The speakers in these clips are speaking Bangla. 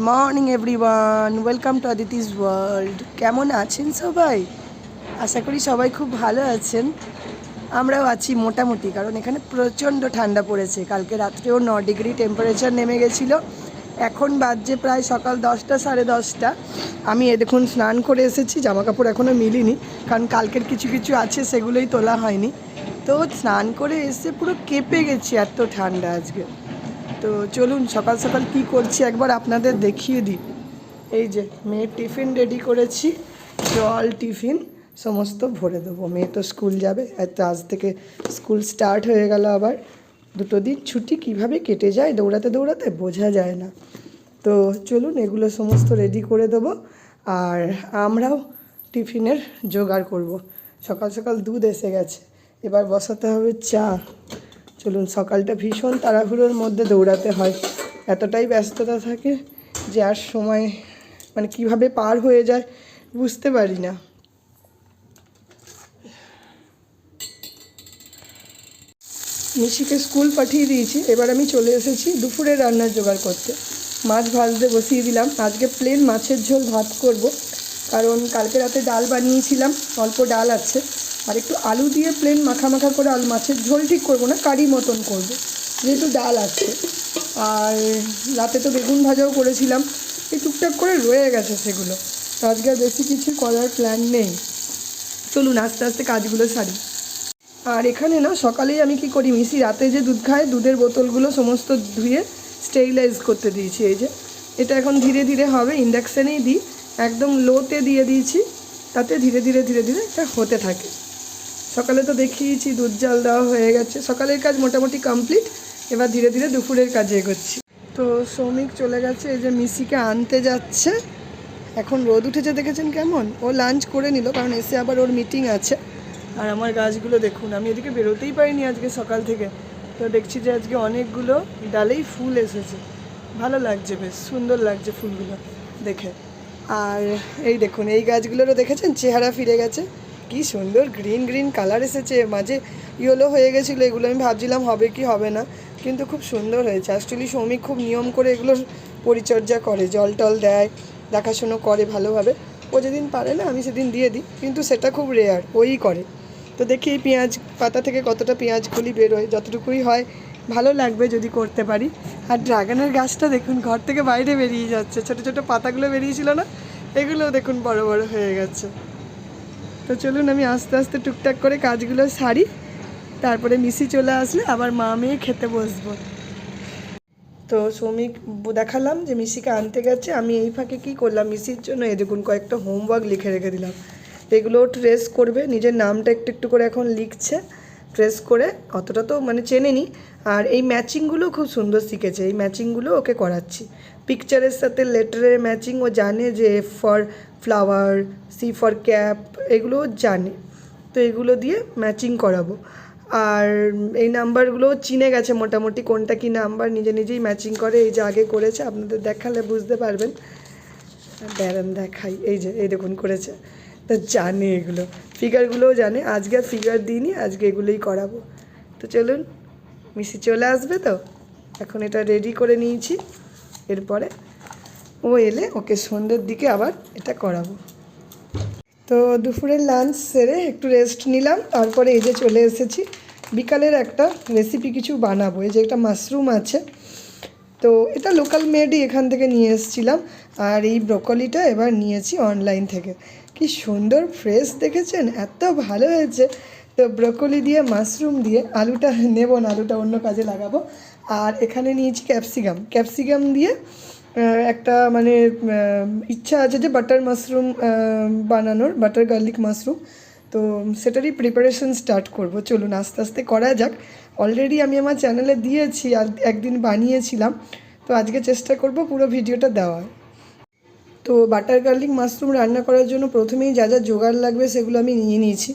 Morning everyone, welcome to Aditi's world. কেমন আছেন সবাই? আশা করি সবাই খুব ভালো আছেন। আমরাও আছি মোটামুটি, কারণ এখানে প্রচণ্ড ঠান্ডা পড়েছে। কালকে রাত্রেও 9 ডিগ্রি টেম্পারেচার নেমে গেছিলো। এখন বাজছে প্রায় সকাল 10টা সাড়ে 10টা। আমি দেখুন স্নান করে এসেছি, জামাকাপড় এখনও মিলিনি, কারণ কালকের কিছু কিছু আছে সেগুলোই তোলা হয়নি। তো স্নান করে এসে পুরো কেঁপে গেছি, এত ঠান্ডা আজকে। তো চলুন সকাল সকাল কী করছি একবার আপনাদের দেখিয়ে দিই। এই যে মেয়ের টিফিন রেডি করেছি, জল টিফিন সমস্ত ভরে দেবো। মেয়ে তো স্কুল যাবে, তো আজ থেকে স্কুল স্টার্ট হয়ে গেল। আবার 2 দিন ছুটি কিভাবে কেটে যায় দৌড়াতে দৌড়াতে বোঝা যায় না। তো চলুন এগুলো সমস্ত রেডি করে দেবো, আর আমরাও টিফিনের জোগাড় করব। সকাল সকাল দুধ এসে গেছে, এবার বসাতে হবে চা। চলুন, সকালটা ভীষণ তাড়াহুড়োর মধ্যে দৌড়াতে হয়, এতটাই ব্যস্ততা থাকে যে আর সময় মানে কিভাবে পার হয়ে যায় বুঝতে পারি না। মিশিকে স্কুল পাঠিয়ে দিয়েছি, এবার আমি চলে এসেছি দুপুরে রান্নার জোগাড় করতে। মাছ ভাজতে বসিয়ে দিলাম। আজকে প্লেন মাছের ঝোল ভাত করব, কারণ কালকে রাতে ডাল বানিয়েছিলাম, অল্প ডাল আছে। আর একটু আলু দিয়ে প্লেন মাখা মাখা করে আলু মাছের ঝোল ঠিক করবো না, কারি মতন করব, যেহেতু ডাল আছে। আর রাতে তো বেগুন ভাজাও করেছিলাম, এই টুকটাক করে রয়ে গেছে সেগুলো। তো আজকে আর বেশি কিছু করার প্ল্যান নেই। চলুন আস্তে আস্তে কাজগুলো সারি। আর এখানে না সকালেই আমি কি করি, মিশি রাতে যে দুধ খায়, দুধের বোতলগুলো সমস্ত ধুয়ে স্টেরিলাইজ করতে দিয়েছি। এই যে এটা এখন ধীরে ধীরে হবে, ইন্ডাকশানেই দিই, একদম লোতে দিয়ে দিয়েছি, তাতে ধীরে ধীরে ধীরে ধীরে এটা হতে থাকে। সকালে তো দেখিয়েছি দুধ জাল দেওয়া হয়ে গেছে, সকালের কাজ মোটামুটি কমপ্লিট। এবার ধীরে ধীরে দুপুরের কাজে এগোচ্ছি। তো শ্রমিক চলে গেছে, এই যে মিশিকে আনতে যাচ্ছে। এখন রোদ উঠেছে দেখেছেন কেমন। ও লাঞ্চ করে নিল, কারণ এসে আবার ওর মিটিং আছে। আর আমার গাছগুলো দেখুন, আমি এদিকে বেরোতেই পারিনি আজকে সকাল থেকে। তো দেখছি যে আজকে অনেকগুলো ডালেই ফুল এসেছে, ভালো লাগছে, বেশ সুন্দর লাগছে ফুলগুলো দেখে। আর এই দেখুন এই গাছগুলোরও দেখেছেন চেহারা ফিরে গেছে, কি সুন্দর গ্রিন গ্রিন কালার এসেছে। মাঝে ইয়েলো হয়ে গেছিলো, এগুলো আমি ভাবছিলাম হবে কি হবে না, কিন্তু খুব সুন্দর হয়েছে। অ্যাকচুয়ালি শ্রমিক খুব নিয়ম করে এগুলোর পরিচর্যা করে, জল টল দেয়, দেখাশুনো করে ভালোভাবে। ও যেদিন পারে না আমি সেদিন দিয়ে দিই, কিন্তু সেটা খুব রেয়ার, ওই করে। তো দেখি এই পেঁয়াজ পাতা থেকে কতটা পেঁয়াজ কলি বেরোয়, যতটুকুই হয় ভালো লাগবে যদি করতে পারি। আর ড্রাগনের গাছটা দেখুন ঘর থেকে বাইরে বেরিয়ে যাচ্ছে, ছোটো ছোটো পাতাগুলো বেরিয়েছিল না, এগুলোও দেখুন বড় বড় হয়ে গেছে। তো চলুন আমি আস্তে আস্তে টুকটাক করে কাজগুলো সারি, তারপরে মিশি চলে আসলে আবার মা মেয়ে খেতে বসবো। তো শ্রমিক দেখালাম যে মিশিকে আনতে গেছে, আমি এই ফাঁকে কী করলাম, মিশির জন্য এই দেখুন কয়েকটা হোমওয়ার্ক লিখে রেখে দিলাম। এগুলো ট্রেস করবে, নিজের নামটা একটু একটু করে এখন লিখছে, ট্রেস করে, অতটা তো মানে চেনে নি। আর এই ম্যাচিংগুলো খুব সুন্দর শিখেছে, এই ম্যাচিংগুলো ওকে করাচ্ছি। পিকচারের সাথে লেটারের ম্যাচিং ও জানে, যে F for flower, C for cap, এগুলোও জানে। তো এগুলো দিয়ে ম্যাচিং করাবো। আর এই নাম্বারগুলোও চিনে গেছে মোটামুটি, কোনটা কি নাম্বার নিজে নিজেই ম্যাচিং করে। এই যে আগে করেছে, আপনাদের দেখালে বুঝতে পারবেন, ব্যারান দেখাই, এই যে এই দেখুন করেছে। তো জানে এগুলো, ফিগারগুলোও জানে। আজকে আর ফিগার দিইনি, আজকে এগুলোই করাবো। তো চলুন, মিশি চলে আসবে, তো এখন এটা রেডি করে নিয়েছি, এরপরে ও এলে ওকে সন্ধ্যের দিকে আবার এটা করাবো। তো দুপুরের লাঞ্চ সেরে একটু রেস্ট নিলাম, তারপরে এই যে চলে এসেছি বিকালের একটা রেসিপি কিছু বানাবো। এই যে একটা মাশরুম আছে, তো এটা লোকাল মেডই এখান থেকে নিয়ে এসেছিলাম। আর এই ব্রকলিটা এবার নিয়েছি অনলাইন থেকে, কি সুন্দর ফ্রেশ দেখেছেন, এত ভালো হয়েছে। তো ব্রকলি দিয়ে মাশরুম দিয়ে, আলুটা নেব না, আলুটা অন্য কাজে লাগাবো। আর এখানে নিয়েছি ক্যাপসিকাম দিয়ে একটা মানে ইচ্ছা আছে যে বাটার মাশরুম বানানোর, বাটার গার্লিক মাশরুম। তো সেটারই প্রিপারেশন স্টার্ট করব। চলুন আস্তে আস্তে করা যাক। অলরেডি আমি আমার চ্যানেলে দিয়েছি, আর একদিন বানিয়েছিলাম, তো আজকে চেষ্টা করব পুরো ভিডিওটা দেওয়ার। তো বাটার গার্লিক মাশরুম রান্না করার জন্য প্রথমেই যা যা জোগাড় লাগবে সেগুলো আমি নিয়ে নিয়েছি।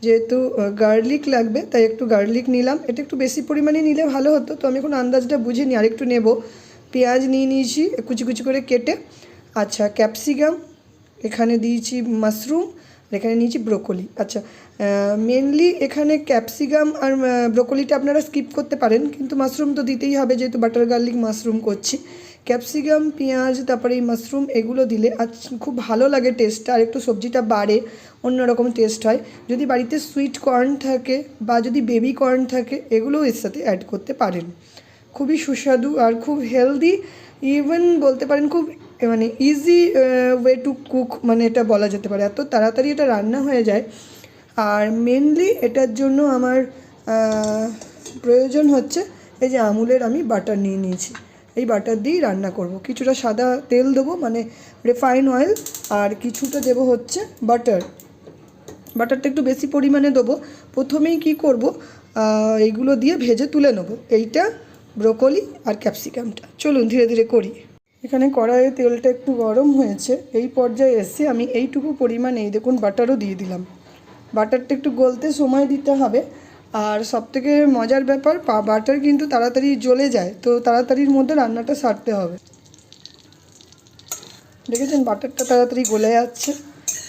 যেহেতু গার্লিক লাগবে তাই একটু গার্লিক নিলাম, এটা একটু বেশি পরিমাণে নিলে ভালো হতো, তো আমি এখন আন্দাজটা বুঝে নিই, আরেকটু নেব। পেঁয়াজ নিয়ে নিয়েছি কুচি কুচি করে কেটে। আচ্ছা, ক্যাপসিকাম, এখানে দিয়েছি মাশরুম, আর এখানে নিয়েছি ব্রোকলি। আচ্ছা, মেনলি এখানে ক্যাপসিকাম আর ব্রোকলিটা আপনারা স্কিপ করতে পারেন, কিন্তু মাশরুম তো দিতেই হবে যেহেতু বাটার গার্লিক মাশরুম করছি। ক্যাপসিকাম, পেঁয়াজ, তারপরে এই মাশরুম এগুলো দিলে আজ খুব ভালো লাগে টেস্টটা, আর একটু সবজিটা বাড়ে, অন্যরকম টেস্ট হয়। যদি বাড়িতে সুইট কর্ন থাকে বা যদি বেবি কর্ন থাকে, এগুলোও এর সাথে অ্যাড করতে পারেন। খুবই সুস্বাদু আর খুব হেলদি, ইভেন বলতে পারেন খুব মানে ইজি ওয়ে টু কুক, মানে এটা বলা যেতে পারে, এত তাড়াতাড়ি এটা রান্না হয়ে যায়। আর মেনলি এটার জন্য আমার প্রয়োজন হচ্ছে এই যে আমুলের আমি বাটার নিয়ে নিয়েছি, এই বাটার দিয়েই রান্না করব। কিছুটা সাদা তেল দেবো, মানে রিফাইন অয়েল, আর কিছুটা দেবো হচ্ছে বাটার। বাটারটা একটু বেশি পরিমাণে দেবো। প্রথমেই কি করব, এইগুলো দিয়ে ভেজে তুলে নেবো, এইটা ব্রোকলি আর ক্যাপসিকামটা। চলুন ধীরে ধীরে করি। এখানে কড়াইয়ে তেলটা একটু গরম হয়েছে, এই পর্যায়ে এসে আমি এইটুকু পরিমাণে এই দেখুন বাটারও দিয়ে দিলাম। বাটারটা একটু গলতে সময় দিতে হবে। আর সবথেকে মজার ব্যাপার, বাটার কিন্তু তাড়াতাড়ি জ্বলে যায়, তো তাড়াতাড়ির মধ্যে রান্নাটা সারতে হবে। দেখেছেন বাটারটা তাড়াতাড়ি গলে যাচ্ছে।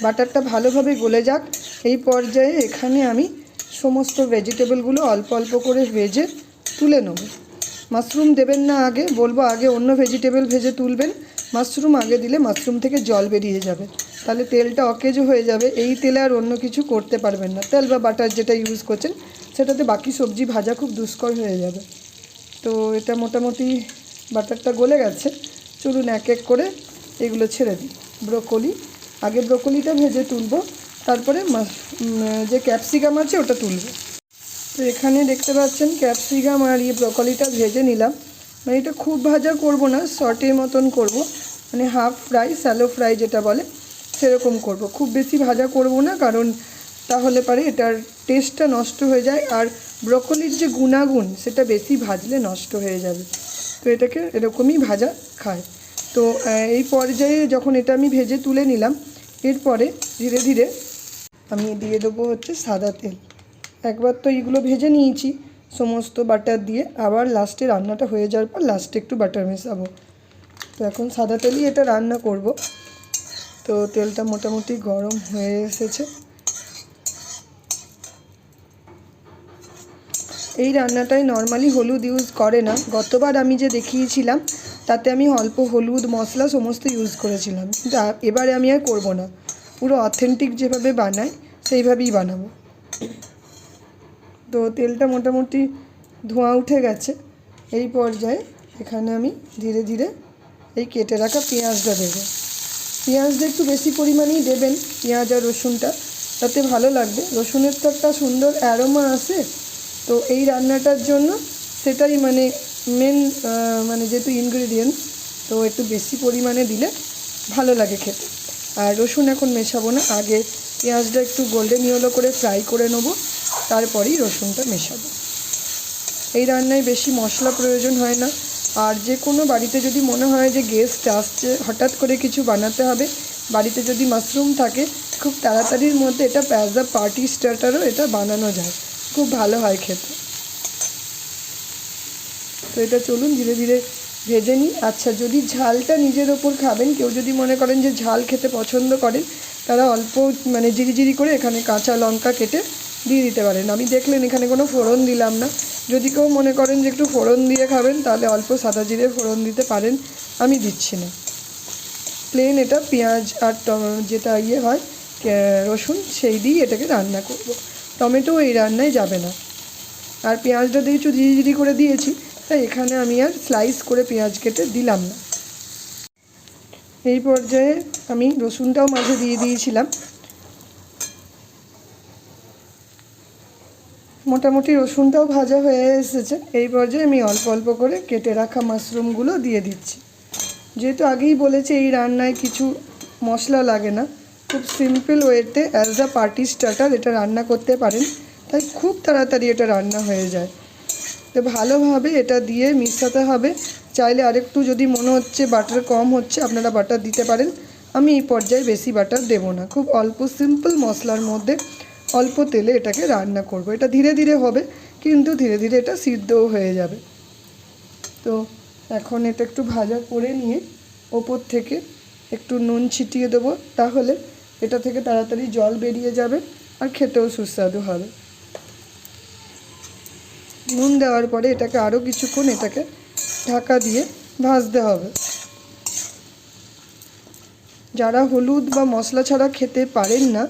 বাটারটা ভালোভাবে গলে যাক। এই পর্যায়ে এখানে আমি সমস্ত ভেজিটেবলগুলো অল্প অল্প করে ভেজে তুলে নেব। মাশরুম দেবেন না আগে, বলবো আগে অন্য ভেজিটেবল ভেজে তুলবেন। মাশরুম আগে দিলে মাশরুম থেকে জল বেরিয়ে যাবে, তাহলে তেলটা অকেজ হয়ে যাবে। এই তেলে আর অন্য কিছু করতে পারবেন না, তেল বা বাটার যেটা ইউজ করছেন সেটাতে বাকি সবজি ভাজা খুব দুষ্কর হয়ে যাবে। তো এটা মোটামুটি বাটারটা গলে গেছে। চলুন এক এক করে এগুলো ছেড়ে দিই। ব্রোকলি, আগে ব্রোকলিটা ভেজে তুলব, তারপরে যে ক্যাপসিকাম আছে ওটা তুলব। তো এখানে দেখতে পাচ্ছেন ক্যাপসিকাম আর ব্রোকলিটা ভেজে নিলাম। মানে এটা খুব ভাজা করব না, সটের মতন করব, মানে হাফ ফ্রাই, স্যালো ফ্রাই যেটা বলে সেরকম করব। খুব বেশি ভাজা করব না, কারণ তাহলে পারে এটার টেস্টটা নষ্ট হয়ে যায়, আর ব্রোকলির যে গুণাগুণ সেটা বেশি ভাজলে নষ্ট হয়ে যাবে। তো এটাকে এরকমই ভাজা খায়। তো এই পর্যায়ে যখন এটা আমি ভেজে তুলে নিলাম, এরপরে ধীরে ধীরে আমি দিয়ে দেবো হচ্ছে সাদা তেল। একবার তো এইগুলো ভেজে নিয়েছি সমস্ত বাটার দিয়ে, আবার লাস্টে রান্নাটা হয়ে যাওয়ার পর লাস্টে একটু বাটার মেশাবো। তো এখন সাদা তেলই এটা রান্না করব। তো তেলটা মোটামুটি গরম হয়ে এসেছে। এই রান্নাটায় নর্মালি হলুদ ইউজ করে না। গতবার আমি যে দেখিয়েছিলাম তাতে আমি অল্প হলুদ মশলা সমস্ত ইউজ করেছিলাম, কিন্তু এবারে আমি আর করব না। পুরো অথেন্টিক যেভাবে বানাই সেইভাবেই বানাবো। তো তেলটা মোটামুটি ধোঁয়া উঠে গেছে। এই পর্যায়ে এখানে আমি ধীরে ধীরে এই কেটে রাখা পেঁয়াজটা দেবো। পেঁয়াজটা একটু বেশি পরিমাণেই দেবেন, পেঁয়াজ আর রসুনটা, তাতে ভালো লাগবে। রসুনের তো একটা সুন্দর অ্যারোমা আসে, তো এই রান্নাটার জন্য সেটাই মানে মেন, মানে যেহেতু ইনগ্রেডিয়েন্টস, তো একটু বেশি পরিমাণে দিলে ভালো লাগে খেতে। আর রসুন এখন মেশাবো না, আগে পেঁয়াজটা একটু গোল্ডেন ইয়েলো করে ফ্রাই করে নেবো, তারপরেই রসুনটা মেশাবো। এই রান্নায় বেশি মশলা প্রয়োজন হয় না। আর যে কোনো বাড়িতে যদি মনে হয় যে গেস্ট আসছে, হঠাৎ করে কিছু বানাতে হবে, বাড়িতে যদি মাশরুম থাকে, খুব তাড়াতাড়ির মধ্যে এটা অ্যাজ আ পার্টি স্টার্টারও এটা বানানো যায়, খুব ভালো হয় খেতে। তো এটা চলুন ধীরে ধীরে ভেজে নিই। আচ্ছা, যদি ঝালটা নিজের ওপর খাবেন, কেউ যদি মনে করেন যে ঝাল খেতে পছন্দ করেন, তারা অল্প মানে জিরি করে এখানে কাঁচা লঙ্কা কেটে দিয়ে দিতে পারেন। আমি দেখলেন এখানে কোনো ফোড়ন দিলাম না। যদি কেউ মনে করেন যে একটু ফোড়ন দিয়ে খাবেন, তাহলে অল্প সাদা জিরে ফোড়ন দিতে পারেন, আমি দিচ্ছি না। প্লেন এটা পেঁয়াজ আর যেটা হয় রসুন, সেই দিয়েই এটাকে রান্না করব। টমেটো এই রান্নায় যাবে না। আর পেঁয়াজটা দিয়ে একটু জিরি করে দিয়েছি, তাই এখানে আমি আর স্লাইস করে পেঁয়াজ কেটে দিলাম না। এই পর্যায়ে আমি রসুনটাও মাঝে দিয়ে দিয়েছিলাম। মোটামুটি রসুনটাও ভাজা হয়ে এসেছে। এই পর্যায়ে আমি অল্প অল্প করে কেটে রাখা মাশরুমগুলো দিয়ে দিচ্ছি। যেহেতু আগেই বলেছি এই রান্নায় কিছু মশলা লাগে না, খুব সিম্পল ওয়েতে অ্যাজ আ পার্টি স্টার্টার এটা রান্না করতে পারেন, তাই খুব তাড়াতাড়ি এটা রান্না হয়ে যায়। তো ভালোভাবে এটা দিয়ে মিশাতে হবে। চাইলে আরেকটু যদি মনে হচ্ছে বাটার কম হচ্ছে, আপনারা বাটার দিতে পারেন। আমি এই পর্যায়ে বেশি বাটার দেব না, খুব অল্প সিম্পল মশলার মধ্যে অল্প তেলে এটাকে রান্না করব। এটা ধীরে ধীরে হবে, কিন্তু ধীরে ধীরে এটা সিদ্ধও হয়ে যাবে। তো এখন এটা একটু ভাজা করে নিয়ে ওপর থেকে একটু নুন ছিটিয়ে দেবো, তাহলে এটা থেকে তাড়াতাড়ি জল বেরিয়ে যাবে আর খেতেও সুস্বাদু হবে। নুন দেওয়ার পরে এটাকে আরও কিছুক্ষণ এটাকে ঢাকা দিয়ে ভাজতে হবে। যারা হলুদ বা মশলা ছাড়া খেতে পারেন না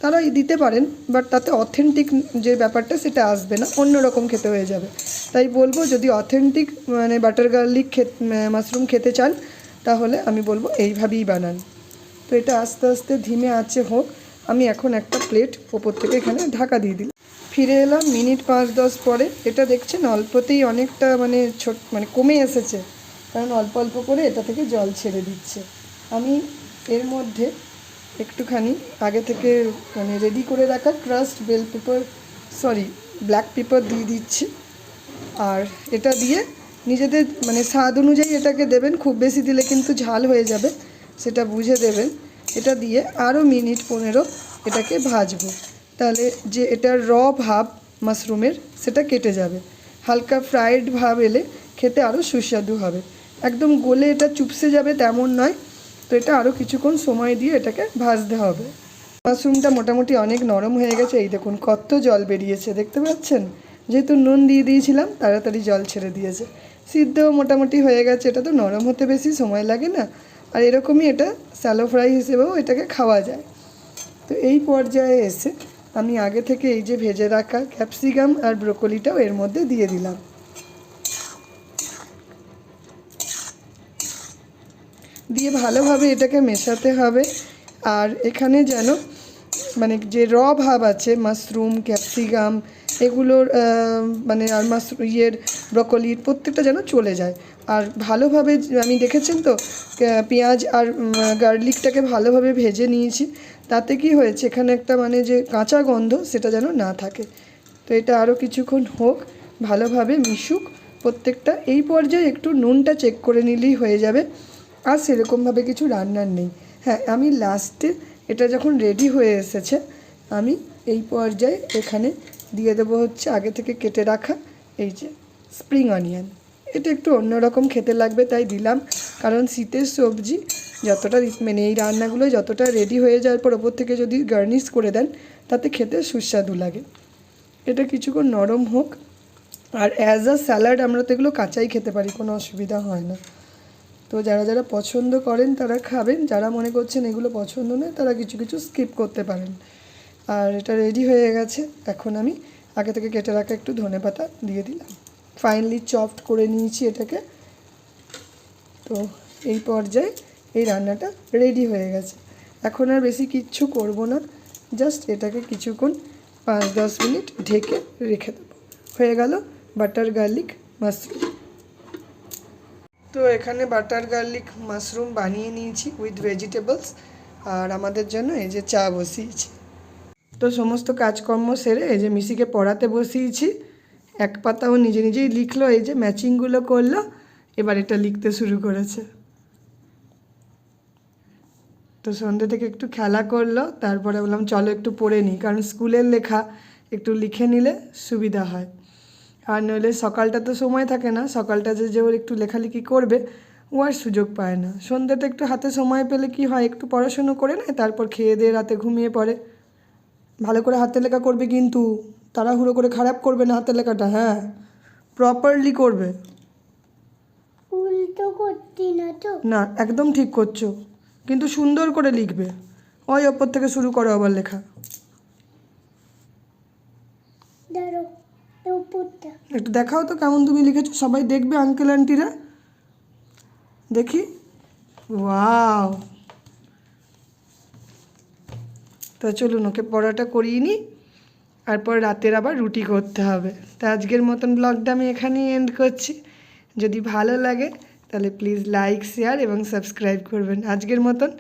তারা দিতে পারেন, বাট তাতে অথেন্টিক যে ব্যাপারটা সেটা আসবে না, অন্যরকম খেতে হয়ে যাবে। তাই বলবো যদি অথেন্টিক মানে বাটার গার্লিক মাশরুম খেতে চান তাহলে আমি বলবো এইভাবেই বানান। তো এটা আস্তে আস্তে ধিমে আঁচে হোক। আমি এখন একটা প্লেট ওপর থেকে এখানে ঢাকা দিয়ে দিলাম। ফিরে এলাম মিনিট 5-10 পরে। এটা দেখছেন অল্পতেই অনেকটা মানে কমে এসেছে, কারণ অল্প অল্প করে এটা থেকে জল ছেড়ে দিচ্ছে। আমি এর মধ্যে একটুখানি আগে থেকে মানে রেডি করে রাখা ক্রাস্ট ব্ল্যাক পেপার দিয়ে দিচ্ছি। আর এটা দিয়ে নিজেদের মানে স্বাদ অনুযায়ী এটাকে দেবেন, খুব বেশি দিলে কিন্তু ঝাল হয়ে যাবে, সেটা বুঝে দেবেন। এটা দিয়ে আরও মিনিট 15 এটাকে ভাজবো, তাহলে যে এটার ভাব মাশরুমের সেটা কেটে যাবে। হালকা ফ্রাইড ভাব এলে খেতে আরও সুস্বাদু হবে। একদম গলে এটা চুপসে যাবে তেমন নয়। তো এটা আরও কিছুক্ষণ সময় দিয়ে এটাকে ভাজতে হবে। মাশরুমটা মোটামুটি অনেক নরম হয়ে গেছে, এই দেখুন কত জল বেরিয়েছে, দেখতে পাচ্ছেন? যেহেতু নুন দিয়ে দিয়েছিলাম তাড়াতাড়ি জল ছেড়ে দিয়েছে। সিদ্ধও মোটামুটি হয়ে গেছে, এটা তো নরম হতে বেশি সময় লাগে না। আর এরকমই এটা স্যালো ফ্রাই হিসেবেও এটাকে খাওয়া যায়। তো এই পর্যায়ে এসে আমি আগে থেকে এই যে ভেজে রাখা ক্যাপসিকাম আর ব্রোকলিটাও এর মধ্যে দিয়ে দিলাম। দিয়ে ভালোভাবে এটাকে মেশাতে হবে। আর এখানে যেন মানে যে ভাব আছে মাশরুম, ক্যাপসিকাম এগুলোর মানে আর ব্রকলির প্রত্যেকটা যেন চলে যায়। আর ভালোভাবে আমি দেখেছেন তো পেঁয়াজ আর গার্লিকটাকে ভালোভাবে ভেজে নিয়েছি, তাতে কি হয়েছে এখানে একটা মানে যে কাঁচা গন্ধ সেটা যেন না থাকে। তো এটা আরও কিছুক্ষণ হোক, ভালোভাবে মিশুক প্রত্যেকটা। এই পর্যায়ে একটু নুনটা চেক করে নিলেই হয়ে যাবে, আর সেরকমভাবে কিছু রান্নার নেই। হ্যাঁ, আমি লাস্টে এটা যখন রেডি হয়ে এসেছে আমি এই পর্যায়ে এখানে দিয়ে দেবো হচ্ছে আগে থেকে কেটে রাখা এই যে স্প্রিং অনিয়ন। এটা একটু অন্যরকম খেতে লাগবে তাই দিলাম, কারণ শীতের সবজি যতটা মানে এই রান্নাগুলো যতটা রেডি হয়ে যাওয়ার পর ওপর থেকে যদি গার্নিশ করে দেন তাতে খেতে সুস্বাদু লাগে। এটা কিছুক্ষণ নরম হোক। আর অ্যাজ আ স্যালাড আমরা তো এগুলো কাঁচাই খেতে পারি, কোনো অসুবিধা হয় না। তো যারা যারা পছন্দ করেন তারা খাবেন, যারা মনে করছেন এগুলো পছন্দ নয় তারা কিছু কিছু স্কিপ করতে পারেন। আর এটা রেডি হয়ে গেছে। এখন আমি আগে থেকে কেটে রাখা একটু ধনেপাতা দিয়ে দিলাম, ফাইনলি চপড করে নিয়েছি এটাকে। তো এই পর্যায়ে এই রান্নাটা রেডি হয়ে গেছে। এখন আর বেশি কিচ্ছু করব না, জাস্ট এটাকে কিছুক্ষণ 5-10 মিনিট ঢেকে রেখে দেবো। হয়ে গেল বাটার গার্লিক মাশরুম। তো এখানে বাটার গার্লিক মাশরুম বানিয়ে নিয়েছি উইথ ভেজিটেবলস, আর আমাদের জন্য এই যে চা বসিয়েছি। তো সমস্ত কাজকর্ম সেরে এই যে মিশিকে পড়াতে বসিয়েছি। এক পাতাও নিজে নিজেই লিখলো, এই যে ম্যাচিংগুলো করলো, এবার এটা লিখতে শুরু করেছে। তো সন্ধ্যে থেকে একটু খেলা করলো, তারপরে বললাম চলো একটু পড়ে নিই, কারণ স্কুলের লেখা একটু লিখে নিলে সুবিধা হয়। আর নইলে সকালটা তো সময় থাকে না, সকালটা যে ওর একটু লেখালেখি করবে ও আর সুযোগ পায় না। সন্ধ্যাটা একটু হাতে সময় পেলে কি হয় একটু পড়াশুনো করে নেয়, তারপর খেয়ে দিয়ে রাতে ঘুমিয়ে পড়ে। ভালো করে হাতে লেখা করবে কিন্তু, তাড়াহুড়ো করে খারাপ করবে না হাতের লেখাটা, হ্যাঁ প্রপারলি করবে। উল্টো করছি না তো? না, একদম ঠিক করছো, কিন্তু সুন্দর করে লিখবে। ওই ওপর থেকে শুরু করো আবার লেখা। একটু দেখাও তো কেমন তুমি লিখেছো, সবাই দেখবে, আঙ্কেল আন্টিরা দেখি। ওয়াও! তো চলুন ওকে পড়াটা করিয়ে নিই, তারপর রাতের আবার রুটি করতে হবে। তো আজকের মতন ব্লগটা আমি এখানেই এন্ড করছি। যদি ভালো লাগে তাহলে প্লিজ লাইক, শেয়ার এবং সাবস্ক্রাইব করবেন। আজকের মতন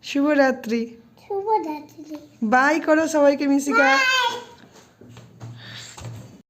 শুভরাত্রি। শুভরাত্রি। বাই করো সবাইকে মিশিকা।